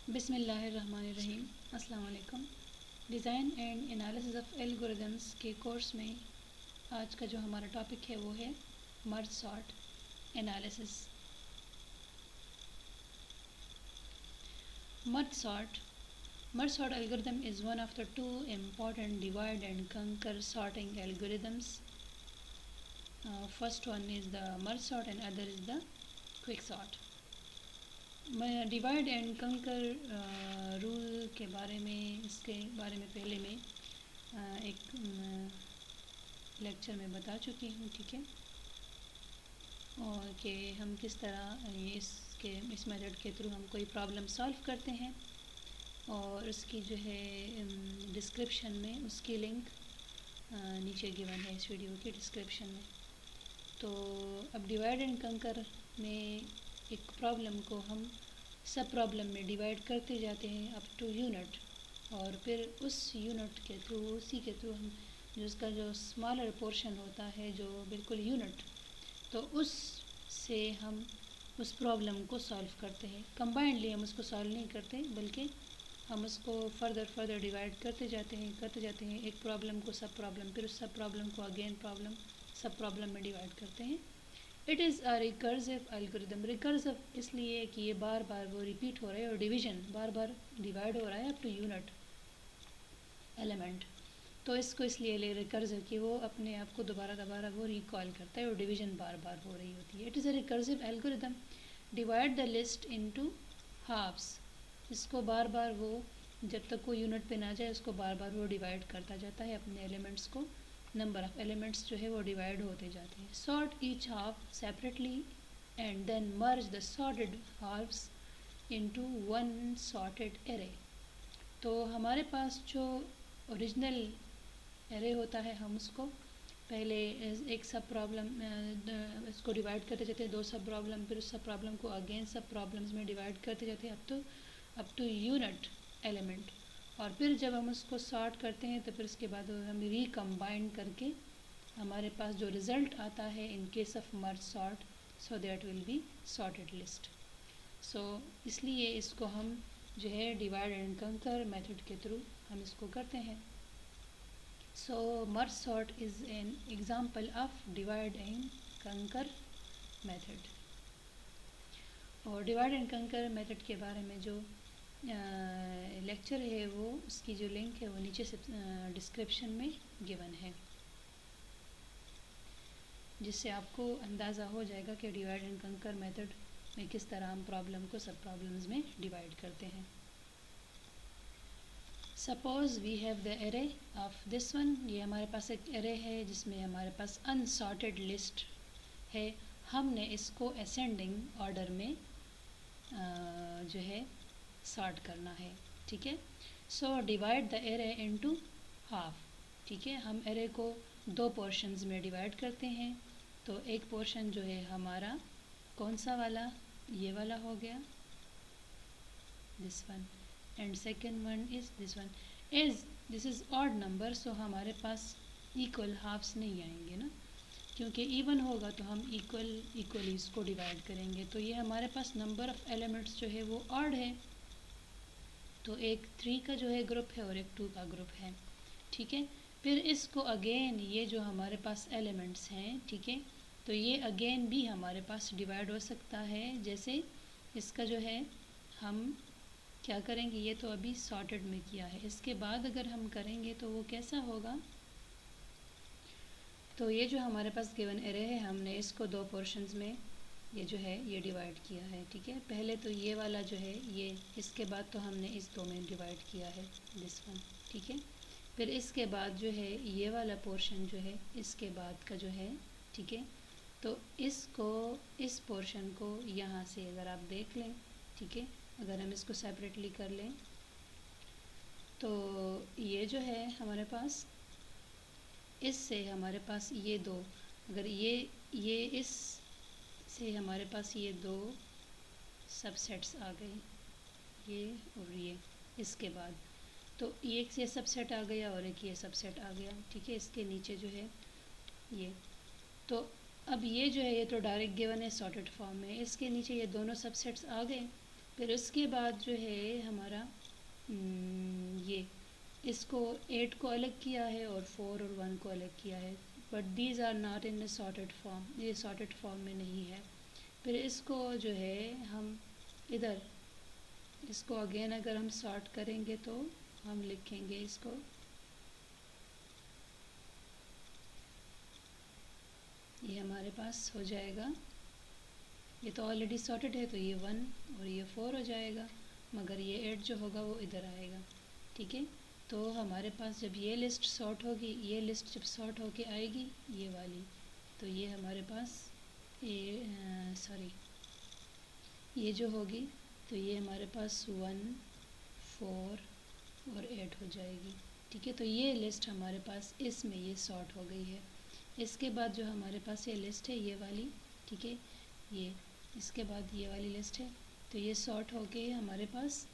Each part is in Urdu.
بسم اللہ الرحمن الرحیم۔ السلام علیکم۔ Design and analysis of algorithms کے کورس میں آج کا جو ہمارا ٹاپک ہے وہ ہے merge sort analysis. Merge sort algorithm is one of the two important divide and conquer sorting algorithms. First one is the merge sort and other is the quick sort. Divide and conquer rule کے بارے میں پہلے میں ایک لیکچر میں بتا چکی ہوں، ٹھیک ہے، اور کہ ہم کس طرح اس میتھڈ کے تھرو ہم کوئی پرابلم سالو کرتے ہیں، اور اس کی جو ہے ڈسکرپشن میں اس کی لنک نیچے گیون ہے اس ویڈیو کی ڈسکرپشن میں۔ تو اب ڈیوائڈ اینڈ کنکر میں ایک پرابلم کو ہم سب پرابلم میں ڈیوائڈ کرتے جاتے ہیں اپ ٹو یونٹ، اور پھر اس یونٹ کے تھرو اسی کے تھرو ہم جو اس کا جو اسمالر پورشن ہوتا ہے جو بالکل یونٹ، تو اس سے ہم اس پرابلم کو سالو کرتے ہیں۔ کمبائنڈلی ہم اس کو سالو نہیں کرتے بلکہ ہم اس کو فردر ڈیوائڈ کرتے جاتے ہیں ایک پرابلم کو سب پرابلم، پھر اس سب پرابلم کو اگین پرابلم سب پرابلم میں ڈیوائڈ کرتے ہیں۔ It is a recursive algorithm. Recursive اس لیے کہ یہ بار بار وہ ریپیٹ ہو رہا ہے، اور ڈویژن بار بار ڈیوائڈ ہو رہا ہے اپ ٹو یونٹ ایلیمنٹ، تو اس کو اس لیے ریکرسو کہ وہ اپنے آپ کو دوبارہ وہ ریکال کرتا ہے اور ڈویژن بار بار ہو رہی ہوتی ہے۔ It is a recursive algorithm divide the list into halves. اس کو بار بار وہ جب تک وہ یونٹ پہ نہ جائے اس کو بار بار وہ ڈیوائڈ کرتا جاتا ہے اپنے ایلیمنٹس کو، نمبر آف ایلیمنٹس جو ہے وہ ڈیوائڈ ہوتے جاتے ہیں۔ Sort each half separately and then merge the sorted halves into one sorted array. تو ہمارے پاس جو اوریجنل ارے ہوتا ہے ہم اس کو پہلے ایک سب پرابلم اس کو ڈیوائڈ کرتے جاتے ہیں، دو سب پرابلم، پھر اس سب پرابلم کو اگین سب پرابلمس میں ڈیوائڈ کرتے جاتے ہیں اپ ٹو یونٹ ایلیمنٹ، اور پھر جب ہم اس کو سارٹ کرتے ہیں تو پھر اس کے بعد ہم ریکمبائن کر کے ہمارے پاس جو رزلٹ آتا ہے in case of merge sort, so that will be sorted list. So اس لیے اس کو ہم جو ہے ڈیوائڈ اینڈ کنکر میتھڈ کے تھرو ہم اس کو کرتے ہیں۔ So merge sort is an example of divide and conquer method. اور ڈیوائڈ اینڈ کنکر میتھڈ کے بارے میں جو لیکچر ہے وہ اس کی جو لنک ہے وہ نیچے سے ڈسکرپشن میں گیون ہے، جس سے آپ کو اندازہ ہو جائے گا کہ ڈیوائڈ اینڈ کنکر میتھڈ میں کس طرح ہم پرابلم کو سب پرابلمز میں ڈیوائڈ کرتے ہیں۔ Suppose we have the array of this one. یہ ہمارے پاس ایک ارے ہے جس میں ہمارے پاس انسارٹیڈ لسٹ ہے، ہم نے اس کو اسینڈنگ آرڈر میں جو ہے سارٹ کرنا ہے، ٹھیک ہے۔ So divide the array into half, ٹھیک ہے، ہم ارے کو دو پورشنز میں ڈیوائڈ کرتے ہیں، تو ایک پورشن جو ہے ہمارا کون سا والا، یہ والا ہو گیا، this one, and second one is this one. As this is odd number so ہمارے پاس ایکول ہافس نہیں آئیں گے نا، کیونکہ ایون ہوگا تو ہم ایکولی اس کو ڈیوائڈ کریں گے، تو یہ ہمارے پاس نمبر آف ایلیمنٹس جو ہے وہ آڈ ہے، تو ایک 3 کا جو ہے گروپ ہے اور ایک 2 کا گروپ ہے، ٹھیک ہے۔ پھر اس کو اگین یہ جو ہمارے پاس ایلیمنٹس ہیں، ٹھیک ہے، تو یہ اگین بھی ہمارے پاس ڈیوائڈ ہو سکتا ہے، جیسے اس کا جو ہے ہم کیا کریں گے، یہ تو ابھی سارٹڈ میں کیا ہے، اس کے بعد اگر ہم کریں گے تو وہ کیسا ہوگا، تو یہ جو ہمارے پاس گیون ارے ہے ہم نے اس کو دو پورشنز میں یہ جو ہے یہ ڈیوائڈ کیا ہے، ٹھیک ہے۔ پہلے تو یہ والا جو ہے یہ، اس کے بعد تو ہم نے اس دو میں ڈیوائڈ کیا ہے، دس ون، ٹھیک ہے۔ پھر اس کے بعد جو ہے یہ والا پورشن جو ہے اس کے بعد کا جو ہے، ٹھیک ہے، تو اس پورشن کو یہاں سے اگر آپ دیکھ لیں، ٹھیک ہے، اگر ہم اس کو سیپریٹلی کر لیں تو یہ جو ہے ہمارے پاس اس سے ہمارے پاس یہ دو، اگر یہ اس سے ہمارے پاس یہ دو سب سیٹس آ گئے، یہ اور یہ اس کے بعد، تو ایک یہ سب سیٹ آ گیا اور ایک یہ سب سیٹ آ گیا، ٹھیک ہے، اس کے نیچے جو ہے یہ، تو اب یہ جو ہے یہ تو ڈائریکٹ گیون ہے سارٹڈ فارم میں، اس کے نیچے یہ دونوں سب سیٹس آ گئے، پھر اس کے بعد جو ہے ہمارا یہ اس کو 8 کو الگ کیا ہے اور 4 اور 1 کو الگ کیا ہے، but these are not in a sorted form, یہ سارٹڈ فارم میں نہیں ہے۔ پھر اس کو جو ہے ہم ادھر اس کو اگین اگر ہم سارٹ کریں گے تو ہم لکھیں گے اس کو یہ ہمارے پاس ہو جائے گا، یہ تو آلریڈی سارٹڈ ہے تو یہ 1 اور یہ 4 ہو جائے گا، مگر یہ 8 جو ہوگا وہ ادھر آئے گا، ٹھیک ہے۔ تو ہمارے پاس جب یہ لسٹ سارٹ ہوگی، یہ لسٹ جب سارٹ ہو کے آئے گی یہ والی، تو یہ ہمارے پاس یہ جو ہوگی تو یہ ہمارے پاس 1 4 اور 8 ہو جائے گی، ٹھیک ہے۔ تو یہ لسٹ ہمارے پاس اس میں یہ سارٹ ہو گئی ہے۔ اس کے بعد جو ہمارے پاس یہ لسٹ ہے یہ والی، ٹھیک ہے، یہ اس کے بعد یہ والی لسٹ ہے، تو یہ سارٹ ہو کے ہمارے پاس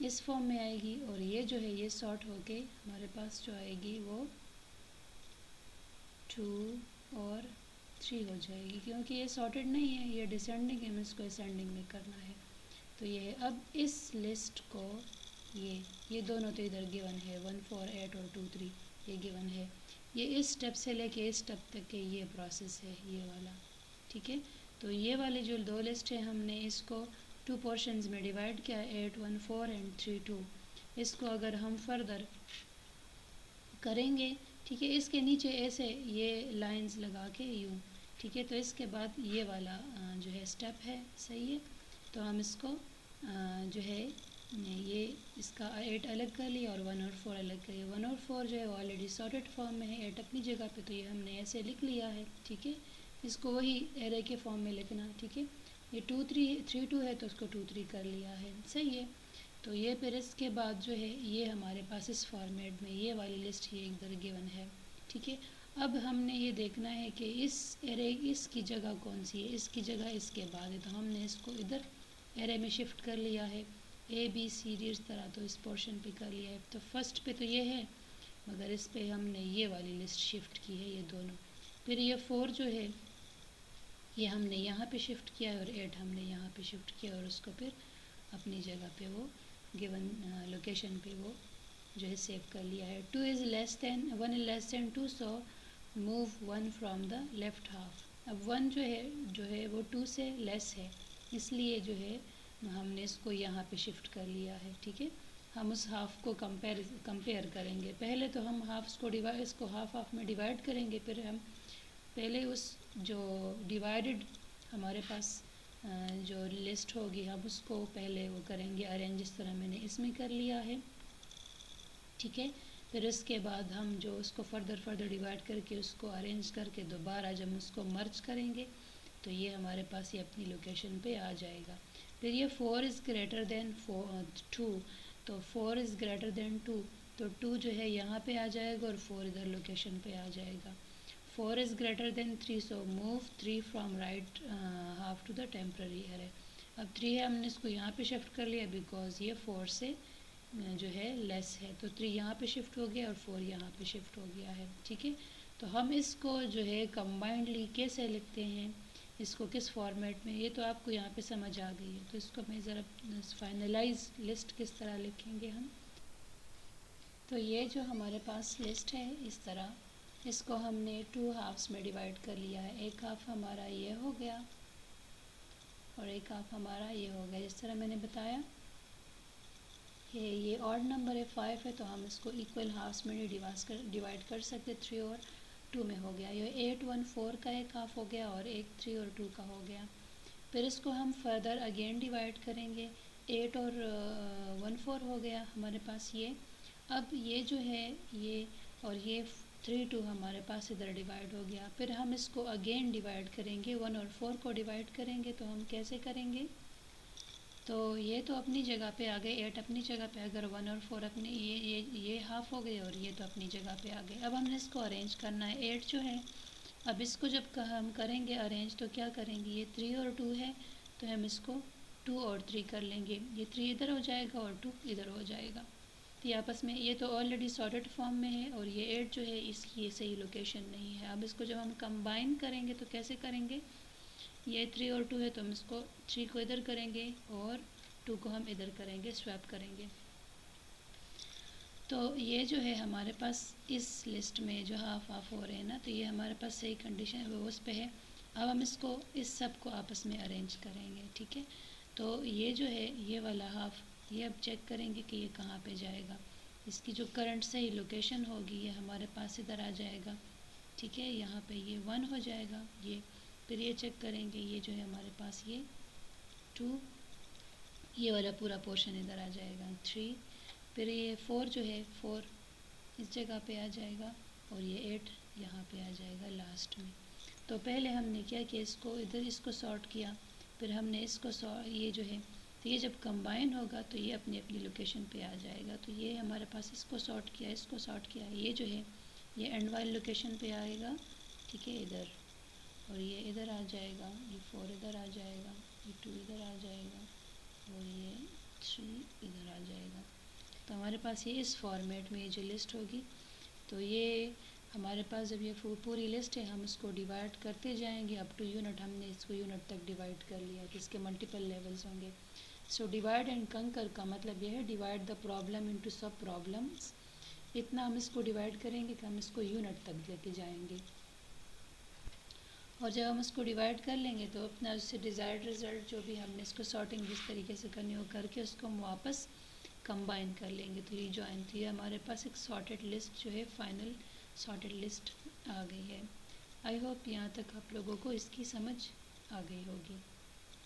اس فارم میں آئے گی، اور یہ جو ہے یہ سارٹ ہو کے ہمارے پاس جو آئے گی وہ 2 اور 3 ہو جائے گی، کیونکہ یہ سارٹڈ نہیں ہے، یہ ڈسینڈنگ ہے، ہمیں اس کو اسینڈنگ میں کرنا ہے۔ تو یہ اب اس لسٹ کو یہ دونوں تو ادھر گیون ہے 1 4 8 اور 2 3 یہ گیون ہے، یہ اس اسٹیپ سے لے کے اس اسٹیپ تک کے یہ پروسیس ہے یہ والا، ٹھیک ہے۔ تو یہ والے جو 2 لسٹ ہیں ہم نے اس کو 2 پورشنز میں ڈیوائڈ کیا، 8 1 4 اینڈ 3 2۔ اس کو اگر ہم فردر کریں گے، ٹھیک ہے، اس کے نیچے ایسے یہ لائنز لگا کے یوں، ٹھیک ہے، تو اس کے بعد یہ والا جو ہے اسٹیپ ہے، صحیح ہے۔ تو ہم اس کو جو ہے یہ اس کا 8 الگ کر لیا اور 1 اور 4 الگ کر لیا، 1 اور 4 جو ہے وہ آلریڈی سارٹڈ فارم میں ہے، 8 اپنی جگہ پہ، تو یہ ہم نے ایسے لکھ لیا ہے، ٹھیک ہے۔ اس کو وہی ایرے کے فارم میں لکھنا، ٹھیک ہے۔ یہ 2 3 2 ہے تو اس کو 2 3 کر لیا ہے، صحیح ہے۔ تو یہ پھر اس کے بعد جو ہے یہ ہمارے پاس اس فارمیٹ میں یہ والی لسٹ یہ ادھر گیون ہے، ٹھیک ہے۔ اب ہم نے یہ دیکھنا ہے کہ اس ایرے اس کی جگہ کون سی ہے، اس کی جگہ اس کے بعد ہے، تو ہم نے اس کو ادھر ایرے میں شفٹ کر لیا ہے، اے بی سی ڈی اس طرح، تو اس پورشن پہ کر لیا ہے۔ تو فرسٹ پہ تو یہ ہے، مگر اس پہ ہم نے یہ والی لسٹ شفٹ کی ہے، یہ دونوں۔ پھر یہ 4 جو ہے یہ ہم نے یہاں پہ شفٹ کیا ہے، اور 8 ہم نے یہاں پہ شفٹ کیا، اور اس کو پھر اپنی جگہ پہ وہ گیون لوکیشن پہ وہ جو ہے سیو کر لیا ہے۔ 1 is less than 2 so move 1 from the left half۔ اب 1 جو ہے وہ 2 سے لیس ہے، اس لیے جو ہے ہم نے اس کو یہاں پہ شفٹ کر لیا ہے، ٹھیک ہے۔ ہم اس ہاف کو کمپیئر کریں گے، پہلے تو ہم اس کو ہاف میں ڈیوائڈ کریں گے، پھر ہم پہلے اس جو ڈیوائڈڈ ہمارے پاس جو لسٹ ہوگی ہم اس کو پہلے وہ کریں گے ارینج، جس طرح میں نے اس میں کر لیا ہے، ٹھیک ہے۔ پھر اس کے بعد ہم جو اس کو فردر ڈیوائڈ کر کے اس کو ارینج کر کے دوبارہ جب اس کو مرج کریں گے تو یہ ہمارے پاس یہ اپنی لوکیشن پہ آ جائے گا۔ پھر یہ 4 is greater than 2، تو 4 is greater than 2، تو 2 جو ہے یہاں پہ آ جائے گا اور 4 ادھر لوکیشن پہ آ جائے گا۔ 4 is greater than 3 so move 3 from right half to the temporary array۔ اب 3 ہے، ہم نے اس کو یہاں پہ شفٹ کر لیا بیکاز یہ 4 سے جو ہے لیس ہے، تو 3 یہاں پہ شفٹ ہو گیا اور 4 یہاں پہ شفٹ ہو گیا ہے، ٹھیک ہے۔ تو ہم اس کو جو ہے کمبائنڈلی کیسے لکھتے ہیں، اس کو کس فارمیٹ میں، یہ تو آپ کو یہاں پہ سمجھ آ گئی ہے، تو اس کو میں ذرا فائنلائز لسٹ کس طرح لکھیں گے ہم۔ تو یہ جو ہمارے پاس لسٹ ہے اس طرح، اس کو ہم نے 2 ہافس میں ڈیوائڈ کر لیا ہے، ایک ہاف ہمارا یہ ہو گیا اور ایک ہاف ہمارا یہ ہو گیا، جس طرح میں نے بتایا کہ یہ آڈ نمبر ہے 5 ہے تو ہم اس کو ایکول ہافس میں ڈیوائڈ کر سکتے، 3 اور 2 میں ہو گیا، یہ 8 1 4 کا ایک ہاف ہو گیا اور ایک 3 اور 2 کا ہو گیا۔ پھر اس کو ہم فردر اگین ڈیوائڈ کریں گے، 8 اور 1 4 ہو گیا ہمارے پاس یہ۔ اب یہ جو ہے یہ اور یہ 3 2 ہمارے پاس ادھر ڈیوائڈ ہو گیا، پھر ہم اس کو اگین ڈیوائڈ کریں گے، 1 اور 4 کو ڈیوائڈ کریں گے، تو ہم کیسے کریں گے، تو یہ تو اپنی جگہ پہ آ گئے، 8 اپنی جگہ پہ، اگر 1 اور 4 اپنی یہ ہاف ہو گئے اور یہ تو اپنی جگہ پہ آ گئے۔ اب ہم نے اس کو ارینج کرنا ہے، 8 جو ہے اب اس کو جب ہم کریں گے ارینج تو کیا کریں گے، یہ 3 اور 2 ہے تو ہم اس کو 2 اور 3 کر لیں گے، یہ 3 ادھر ہو جائے گا اور 2 ادھر ہو جائے گا، تو یہ آپس میں یہ تو آلریڈی سارٹڈ فارم میں ہے، اور یہ 8 جو ہے اس کی یہ صحیح لوکیشن نہیں ہے۔ اب اس کو جب ہم کمبائن کریں گے تو کیسے کریں گے، یہ 3 اور 2 ہے تو ہم اس کو 3 کو ادھر کریں گے اور 2 کو ہم ادھر کریں گے، سویپ کریں گے. تو یہ جو ہے ہمارے پاس اس لسٹ میں جو ہاف ہاف ہو رہے ہیں نا، تو یہ ہمارے پاس صحیح کنڈیشن ہے وہ اس پہ ہے. اب ہم اس سب کو آپس میں ارینج کریں گے. ٹھیک ہے، تو یہ جو ہے یہ والا ہاف، یہ اب چیک کریں گے کہ یہ کہاں پہ جائے گا. اس کی جو کرنٹ صحیح لوکیشن ہوگی یہ ہمارے پاس ادھر آ جائے گا. ٹھیک ہے، یہاں پہ یہ 1 ہو جائے گا. یہ پھر یہ چیک کریں گے، یہ جو ہے ہمارے پاس یہ 2، یہ والا پورا پورشن ادھر آ جائے گا. 3، پھر یہ 4 جو ہے 4 اس جگہ پہ آ جائے گا، اور یہ 8 یہاں پہ آ جائے گا لاسٹ میں. تو پہلے ہم نے کیا کہ اس کو ادھر اس کو سارٹ کیا، پھر ہم نے اس کو یہ جو ہے، تو یہ جب کمبائن ہوگا تو یہ اپنی اپنی لوکیشن پہ آ جائے گا. تو یہ ہمارے پاس اس کو سارٹ کیا، اس کو سارٹ کیا، یہ جو ہے یہ اینڈ وائل لوکیشن پہ آئے گا. ٹھیک ہے، ادھر، اور یہ ادھر آ جائے گا، یہ 4 ادھر آ جائے گا، یہ 2 ادھر آ جائے گا، اور یہ 3 ادھر آ جائے گا. تو ہمارے پاس یہ اس فارمیٹ میں جو لسٹ ہوگی. تو یہ ہمارے پاس جب یہ پوری لسٹ ہے، ہم اس کو ڈیوائڈ کرتے جائیں گے اپ ٹو یونٹ. ہم نے اس کو یونٹ تک ڈیوائڈ کر لیا کہ اس کے ملٹیپل لیولز ہوں گے. سو ڈیوائڈ اینڈ کنکر کا مطلب یہ ہے divide the problem into sub problems. اتنا ہم اس کو ڈیوائڈ کریں گے کہ ہم اس کو یونٹ تک لے کے جائیں گے. اور جب ہم اس کو ڈیوائڈ کر لیں گے تو اپنا اس سے ڈیزائرڈ رزلٹ جو بھی ہم نے اس کو سارٹنگ جس طریقے سے کرنی ہو کر کے اس کو ہم واپس کمبائن کر لیں گے. تو یہ جوائن، تو یہ ہمارے پاس ایک سارٹیڈ لسٹ جو ہے، فائنل سارٹیڈ لسٹ آ گئی ہے. آئی ہوپ یہاں تک آپ لوگوں کو اس کی سمجھ آ گئی ہوگی.